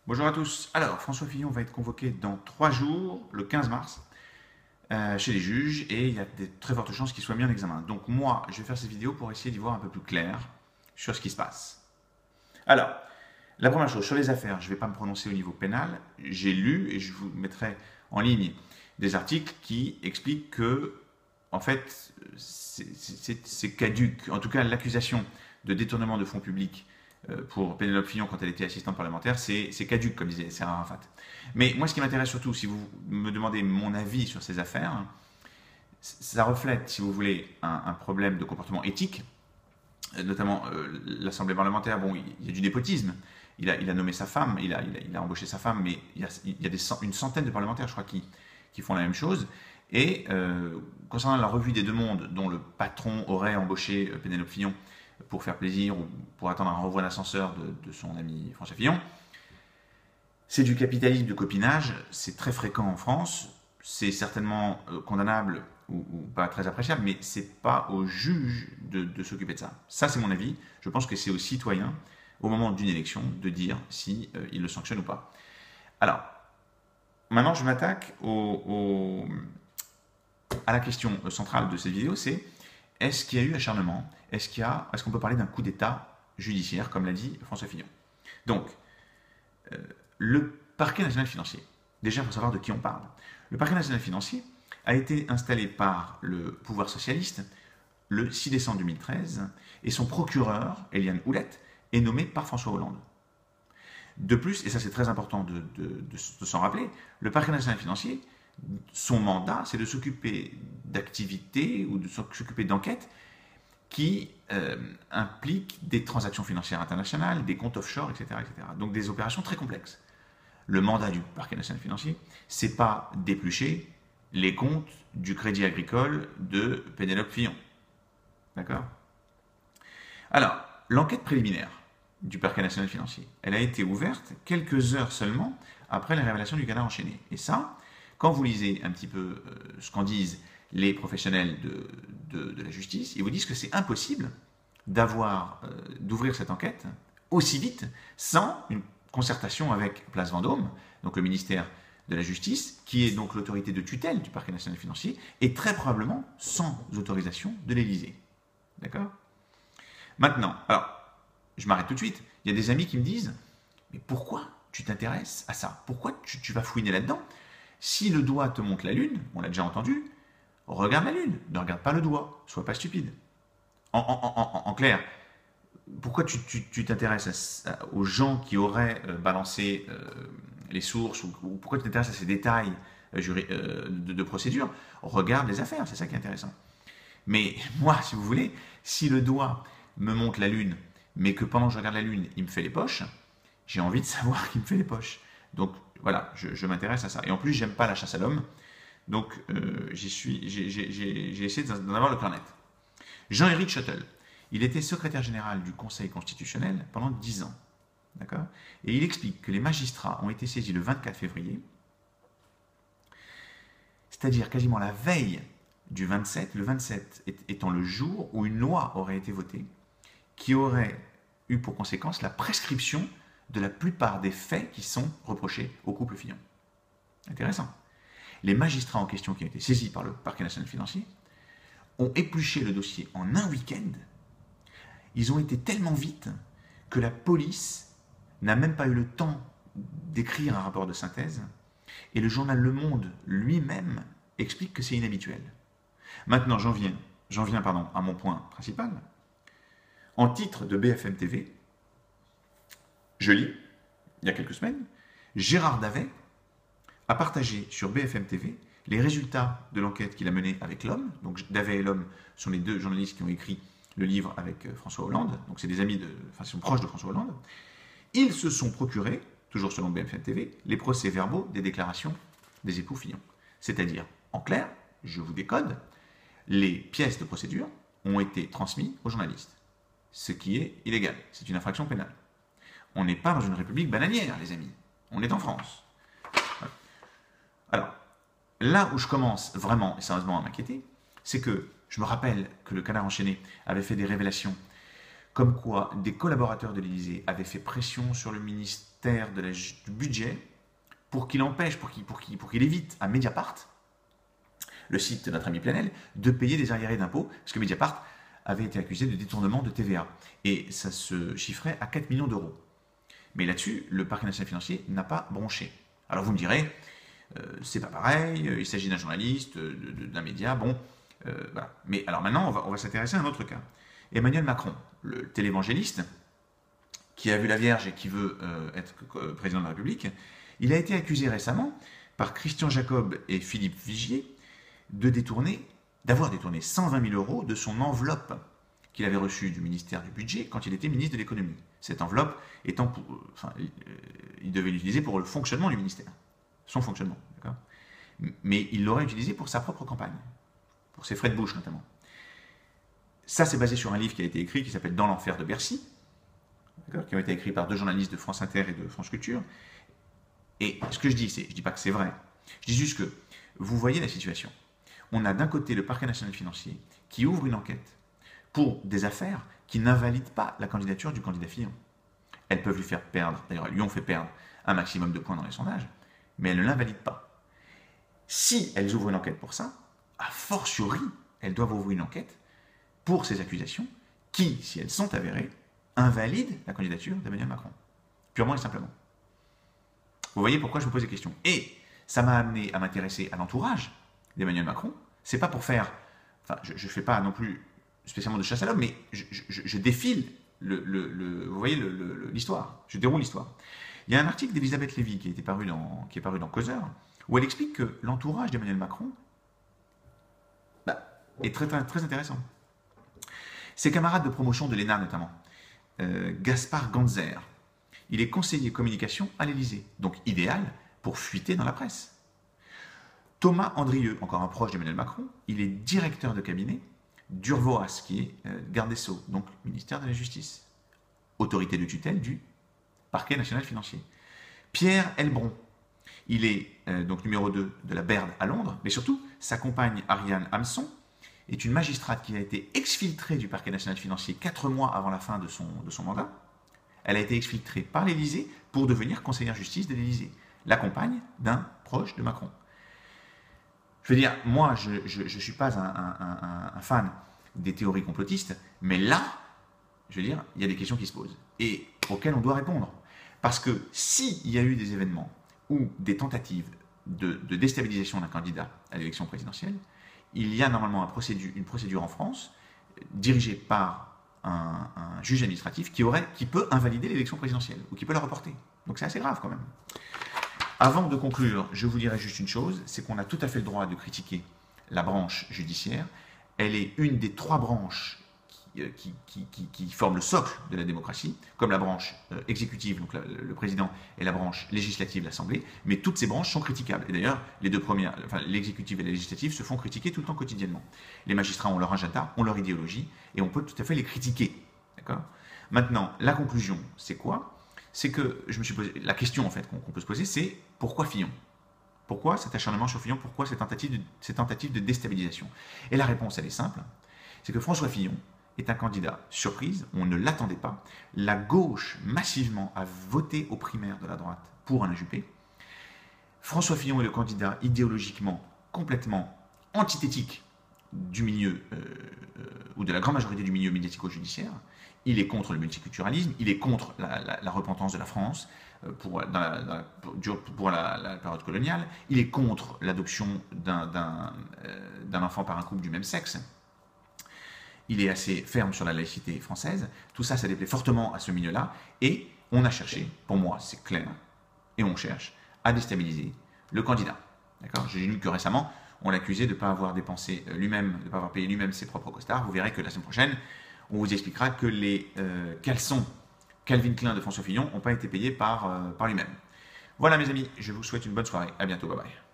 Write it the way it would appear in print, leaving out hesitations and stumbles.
Bonjour à tous. Alors, François Fillon va être convoqué dans 3 jours, le 15 mars, chez les juges, et il y a de très fortes chances qu'il soit mis en examen. Donc moi, je vais faire cette vidéo pour essayer d'y voir un peu plus clair sur ce qui se passe. Alors, la première chose, sur les affaires, je ne vais pas me prononcer au niveau pénal. J'ai lu, et je vous mettrai en ligne des articles qui expliquent que, en fait, c'est caduc. En tout cas, l'accusation de détournement de fonds publics pour Pénélope Fillon quand elle était assistante parlementaire, c'est caduc, comme disait Serra Arafat. Mais moi, ce qui m'intéresse surtout, si vous me demandez mon avis sur ces affaires, ça reflète, si vous voulez, un problème de comportement éthique, notamment l'Assemblée parlementaire. Bon, il y a du népotisme. Il a nommé sa femme, il a embauché sa femme, mais il y a une centaine de parlementaires, je crois, qui font la même chose. Et concernant la revue des Deux Mondes, dont le patron aurait embauché Pénélope Fillon pour faire plaisir ou pour attendre un renvoi d'ascenseur de son ami François Fillon, c'est du capitalisme de copinage, c'est très fréquent en France, c'est certainement condamnable ou pas très appréciable, mais c'est pas au juge de s'occuper de ça. Ça, c'est mon avis. Je pense que c'est aux citoyens, au moment d'une élection, de dire si ils le sanctionnent ou pas. Alors, maintenant, je m'attaque à la question centrale de cette vidéo, c'est est-ce qu'il y a eu acharnement? Est-ce qu'on peut parler d'un coup d'État judiciaire, comme l'a dit François Fillon? Donc, le parquet national financier, déjà il faut savoir de qui on parle. Le parquet national financier a été installé par le pouvoir socialiste le 6 décembre 2013 et son procureur, Eliane Houlette, est nommé par François Hollande. De plus, et ça c'est très important de s'en rappeler, le parquet national financier, son mandat, c'est de s'occuper d'activités ou de s'occuper d'enquêtes qui impliquent des transactions financières internationales, des comptes offshore, etc., etc. Donc des opérations très complexes. Le mandat du parquet national financier, c'est pas d'éplucher les comptes du Crédit Agricole de Pénélope Fillon. D'accord? Alors, l'enquête préliminaire du parquet national financier, elle a été ouverte quelques heures seulement après la révélation du canard enchaîné. Et ça, quand vous lisez un petit peu ce qu'en disent les professionnels de la justice, ils vous disent que c'est impossible d'ouvrir cette enquête aussi vite sans une concertation avec Place Vendôme, donc le ministère de la Justice, qui est donc l'autorité de tutelle du parquet national financier, et très probablement sans autorisation de l'Élysée. D'accord? Maintenant, alors, je m'arrête tout de suite. Il y a des amis qui me disent, mais pourquoi tu t'intéresses à ça? Pourquoi tu vas fouiner là-dedans? Si le doigt te montre la lune, on l'a déjà entendu, regarde la lune, ne regarde pas le doigt, sois pas stupide. En clair, pourquoi tu t'intéresses aux gens qui auraient balancé les sources ou pourquoi tu t'intéresses à ces détails de procédure? Regarde les affaires, c'est ça qui est intéressant. Mais moi, si vous voulez, si le doigt me montre la lune, mais que pendant que je regarde la lune, il me fait les poches, j'ai envie de savoir qui me fait les poches. Donc voilà, je m'intéresse à ça. Et en plus, j'aime pas la chasse à l'homme, donc j'ai essayé d'en avoir le cœur net. Jean-Éric Schottel, il était secrétaire général du Conseil constitutionnel pendant 10 ans. D'accord? Et il explique que les magistrats ont été saisis le 24 février, c'est-à-dire quasiment la veille du 27, le 27 étant le jour où une loi aurait été votée, qui aurait eu pour conséquence la prescription de la plupart des faits qui sont reprochés au couple Fillon. Intéressant. Les magistrats en question qui ont été saisis par le parquet national financier ont épluché le dossier en un week-end. Ils ont été tellement vite que la police n'a même pas eu le temps d'écrire un rapport de synthèse et le journal Le Monde lui-même explique que c'est inhabituel. Maintenant, j'en viens à mon point principal. En titre de BFM TV, je lis, il y a quelques semaines, Gérard Davet a partagé sur BFM TV les résultats de l'enquête qu'il a menée avec l'Homme. Donc Davet et l'Homme sont les deux journalistes qui ont écrit le livre avec François Hollande. Donc c'est des amis ils sont proches de François Hollande. Ils se sont procurés, toujours selon BFM TV, les procès-verbaux des déclarations des époux Fillon. C'est-à-dire, en clair, je vous décode, les pièces de procédure ont été transmises aux journalistes. Ce qui est illégal. C'est une infraction pénale. On n'est pas dans une république bananière, les amis. On est en France. Alors, là où je commence vraiment et sérieusement à m'inquiéter, c'est que je me rappelle que le canard enchaîné avait fait des révélations comme quoi des collaborateurs de l'Élysée avaient fait pression sur le ministère ministère du budget pour qu'il empêche, pour qu'il évite à Mediapart, le site de notre ami Planel, de payer des arriérés d'impôts, parce que Mediapart avait été accusé de détournement de TVA. Et ça se chiffrait à 4 millions d'euros. Mais là-dessus, le parquet national financier n'a pas bronché. Alors vous me direz, c'est pas pareil, il s'agit d'un journaliste, d'un média, bon, voilà. Mais alors maintenant, on va s'intéresser à un autre cas. Emmanuel Macron, le télévangéliste, qui a vu la Vierge et qui veut être président de la République, il a été accusé récemment par Christian Jacob et Philippe Vigier d'avoir détourné 120 000 euros de son enveloppe qu'il avait reçue du ministère du Budget quand il était ministre de l'Économie. Cette enveloppe étant, il devait l'utiliser pour le fonctionnement du ministère, son fonctionnement, d'accord ? Mais il l'aurait utilisé pour sa propre campagne, pour ses frais de bouche notamment. Ça, c'est basé sur un livre qui a été écrit qui s'appelle Dans l'enfer de Bercy, qui ont été écrits par 2 journalistes de France Inter et de France Culture. Et ce que je dis, je ne dis pas que c'est vrai, je dis juste que vous voyez la situation. On a d'un côté le parquet national financier qui ouvre une enquête pour des affaires qui n'invalident pas la candidature du candidat Fillon. Elles peuvent lui faire perdre, d'ailleurs elles lui ont fait perdre un maximum de points dans les sondages, mais elles ne l'invalident pas. Si elles ouvrent une enquête pour ça, a fortiori, elles doivent ouvrir une enquête pour ces accusations qui, si elles sont avérées, invalident la candidature d'Emmanuel Macron. Purement et simplement. Vous voyez pourquoi je vous pose des questions. Et ça m'a amené à m'intéresser à l'entourage d'Emmanuel Macron. C'est pas pour faire... Enfin, je ne fais pas non plus spécialement de chasse à l'homme, mais je défile vous voyez l'histoire. Je déroule l'histoire. Il y a un article d'Elisabeth Lévy qui est paru dans Causeur, où elle explique que l'entourage d'Emmanuel Macron est très, très, très intéressant. Ses camarades de promotion de l'ENA notamment, Gaspard Ganzer, il est conseiller communication à l'Élysée, donc idéal pour fuiter dans la presse. Thomas Andrieux, encore un proche d'Emmanuel Macron, il est directeur de cabinet d'Urvoas, qui est garde des Sceaux, donc ministère de la Justice, autorité de tutelle du parquet national financier. Pierre Elbron, il est donc numéro 2 de la BERD à Londres, mais surtout, sa compagne Ariane Hamson est une magistrate qui a été exfiltrée du parquet national financier 4 mois avant la fin de son mandat. Elle a été exfiltrée par l'Élysée pour devenir conseillère justice de l'Élysée, la compagne d'un proche de Macron. Je veux dire, moi, je ne suis pas un fan des théories complotistes, mais là, je veux dire, il y a des questions qui se posent et auxquelles on doit répondre. Parce que s'il y a eu des événements ou des tentatives de déstabilisation d'un candidat à l'élection présidentielle, il y a normalement une procédure en France dirigée par un juge administratif qui peut invalider l'élection présidentielle ou qui peut la reporter. Donc c'est assez grave quand même. Avant de conclure, je vous dirai juste une chose, c'est qu'on a tout à fait le droit de critiquer la branche judiciaire. Elle est une des 3 branches qui forment le socle de la démocratie, comme la branche exécutive, donc le président, et la branche législative, l'Assemblée, mais toutes ces branches sont critiquables. Et d'ailleurs, les 2 premières, enfin, l'exécutive et la législative, se font critiquer tout le temps quotidiennement. Les magistrats ont leur agenda, ont leur idéologie, et on peut tout à fait les critiquer. D'accord ? Maintenant, la conclusion, c'est quoi ? C'est que je me suis posé la question en fait qu'on peut se poser, c'est pourquoi Fillon ? Pourquoi cet acharnement sur Fillon ? Pourquoi cette tentative de déstabilisation ? Et la réponse, elle est simple, c'est que François Fillon est un candidat surprise, on ne l'attendait pas. La gauche massivement a voté aux primaires de la droite pour Alain Juppé. François Fillon est le candidat idéologiquement complètement antithétique du milieu ou de la grande majorité du milieu médiatico-judiciaire. Il est contre le multiculturalisme, il est contre la repentance de la France pour la période coloniale, il est contre l'adoption d'un enfant par un couple du même sexe, il est assez ferme sur la laïcité française. Tout ça, ça déplaît fortement à ce milieu-là, et on a cherché, pour moi c'est clair, et on cherche à déstabiliser le candidat. D'accord ? J'ai lu que récemment, on l'accusait de ne pas avoir dépensé lui-même, de ne pas avoir payé lui-même ses propres costards. Vous verrez que la semaine prochaine, on vous expliquera que les caleçons Calvin Klein de François Fillon n'ont pas été payés par lui-même. Voilà mes amis, je vous souhaite une bonne soirée. À bientôt, bye bye.